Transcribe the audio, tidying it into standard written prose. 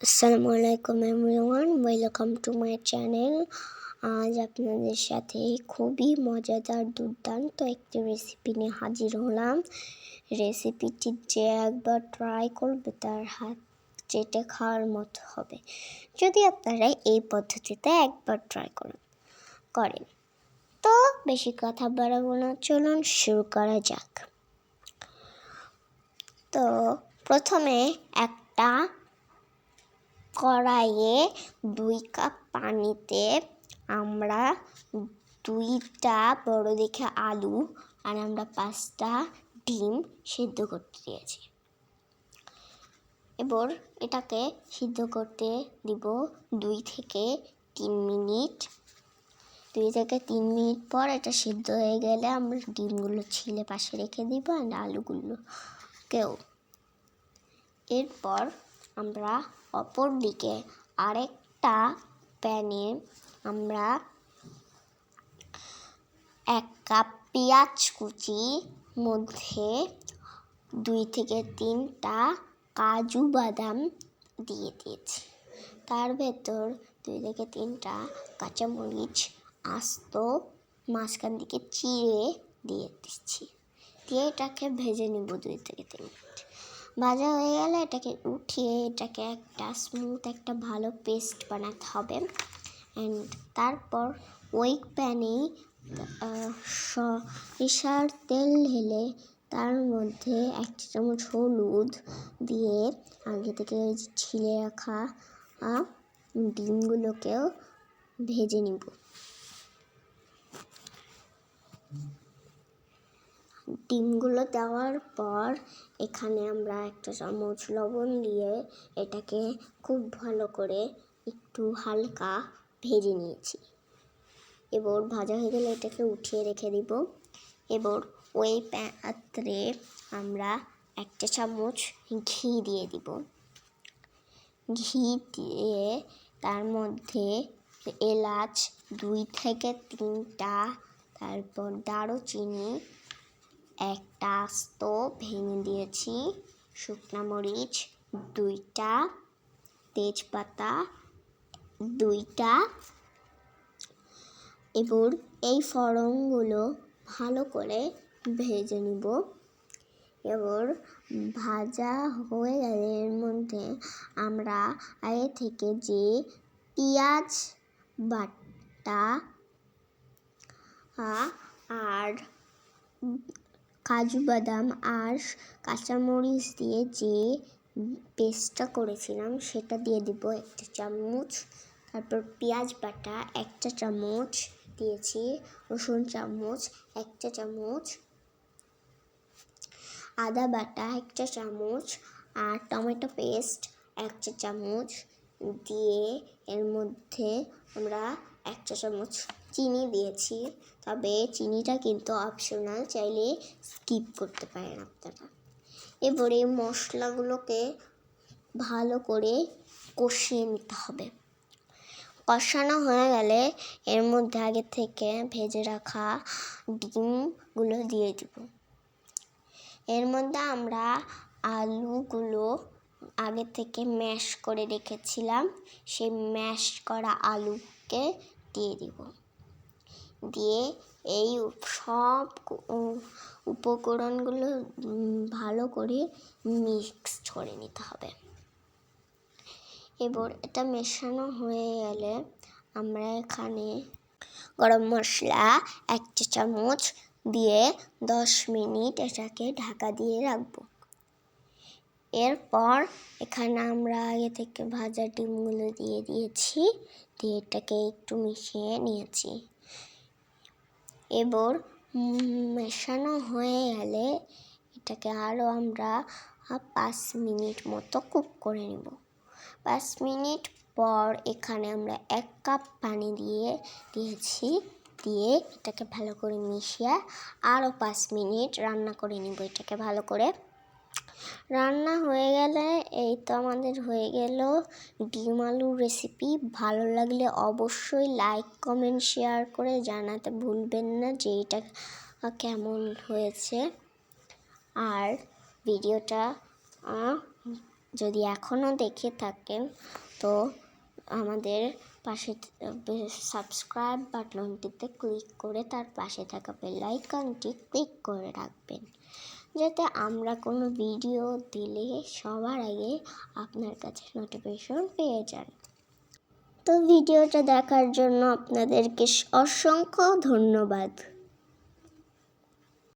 আসসালামু আলাইকুম everyone, welcome to my channel. আজ আপনাদের সাথে খুবই মজাদার দুর্দান্ত একটি রেসিপি নিয়ে হাজির হলাম। রেসিপিটি যে একবার ট্রাই করবে তার হাত চেটে খাওয়ার মতো হবে, যদি আপনারা এই পদ্ধতিতে একবার ট্রাই করেন। তো বেশি কথা বাড়াবো না, চলুন শুরু করা যাক। তো প্রথমে একটা কড়াইয়ে 2 কাপ পানিতে আমরা 2টা বড় দেখে আলু আর আমরা 5টা ডিম সিদ্ধ করতে দিয়েছি। এবার এটাকে সিদ্ধ করতে দিব 2 থেকে 3 মিনিট। 2 থেকে 3 মিনিট পর এটা সিদ্ধ হয়ে গেলে আমরা ডিমগুলো ছিলে পাশে রেখে দিব আর আলুগুলোকেও। এরপর আমরা অপর দিকে আরেকটা প্যানে আমরা 1 কাপ পেঁয়াজ কুচি মধ্যে 2 থেকে 3টা কাজু বাদাম দিয়ে দিয়েছি। তার ভেতর 2 থেকে 3টা কাঁচামরিচ আস্ত মাঝখান দিকে চিড়ে দিয়ে দিচ্ছি। দিয়ে এটাকে ভেজে নিব 2 থেকে 3 মিনিট। ভাজা হয়ে গেলে এটাকে উঠিয়ে এটাকে একটা স্মুথ একটা ভালো পেস্ট বানাতে হবে। অ্যান্ড তারপর ওই প্যানেই সরিষার তেল ঢেলে তার মধ্যে 1 চামচ হলুদ দিয়ে আগে থেকে ছিলে রাখা ডিমগুলোকেও ভেজে নিব। ডিমগুলো দেওয়ার পর এখানে আমরা 1 চামচ লবণ দিয়ে এটাকে খুব ভালো করে একটু হালকা ভেজে নিয়েছি। এবার ভাজা হয়ে গেলে এটাকে উঠিয়ে রেখে দিব। এবার ওই পাত্রে আমরা 1 চামচ ঘি দিয়ে দিব। ঘি দিয়ে তার মধ্যে এলাচ 2 থেকে 3টা, তারপর দারুচিনি 1টা আস্ত ভেঙে দিয়েছি, শুকনো মরিচ 2টা, তেজপাতা 2টা। এবার এই ফোড়নগুলো ভালো করে ভেজে নিব। এবার ভাজা হয়ে গেলে এর মধ্যে আমরা আগে থেকে যে পেঁয়াজ বাটা আর কাজু বাদাম আর কাঁচামরিচ দিয়ে যে পেস্টটা করেছিলাম সেটা দিয়ে দিব 1 চামচ। তারপর পেঁয়াজ বাটা 1 চামচ দিয়েছি, রসুন চামচ 1 চামচ, আদা বাটা 1 চামচ আর টমেটো পেস্ট 1 চামচ দিয়ে এর মধ্যে আমরা 1 চামচ চিনি দিয়েছি। তবে চিনিটা কিন্তু অপশনাল, চাইলে স্কিপ করতে পারেন আপনারা। এবারে মশলাগুলোকে ভালো করে কষিয়ে নিতে হবে। কষানো হয়ে গেলে এর মধ্যে আগে থেকে ভেজে রাখা ডিমগুলো দিয়ে দিব। এর মধ্যে আমরা আলুগুলো আগে থেকে ম্যাশ করে রেখেছিলাম, সেই ম্যাশ করা আলুকে দিয়ে দিব। দিয়ে এই সব উপকরণগুলো ভালো করে মিক্স করে নিতে হবে। এবার এটা মেশানো হয়ে গেলে আমরা এখানে গরম মশলা 1 চামচ দিয়ে 10 মিনিট এটাকে ঢাকা দিয়ে রাখবো। এরপর এখানে আমরা আগে থেকে ভাজা ডিমগুলো দিয়ে দিয়েছি, দিয়ে এটাকে একটু মিশিয়ে নিয়েছি। এবার মেশানো হয়ে গেলে এটাকে আরও আমরা 5 মিনিট মতো কুক করে নেব। 5 মিনিট পর এখানে আমরা 1 কাপ পানি দিয়েছি, দিয়ে এটাকে ভালো করে মিশিয়ে আরও 5 মিনিট রান্না করে নিব। এটাকে ভালো করে রান্না হয়ে গেলে এই তো আমাদের হয়ে গেল ডিম আলুর রেসিপি। ভালো লাগলে অবশ্যই লাইক কমেন্ট শেয়ার করে জানাতে ভুলবেন না যে এটা কেমন হয়েছে। আর ভিডিওটা যদি এখনও দেখে থাকেন তো আমাদের পাশে সাবস্ক্রাইব বাটনটিতে ক্লিক করে তার পাশে থাকা বেল আইকনটি ক্লিক করে রাখবেন, যাতে আমরা কোনো ভিডিও দিলে সবার আগে আপনার কাছে নোটিফিকেশন পেয়ে যান। তো ভিডিওটা দেখার জন্য আপনাদেরকে অসংখ্য ধন্যবাদ।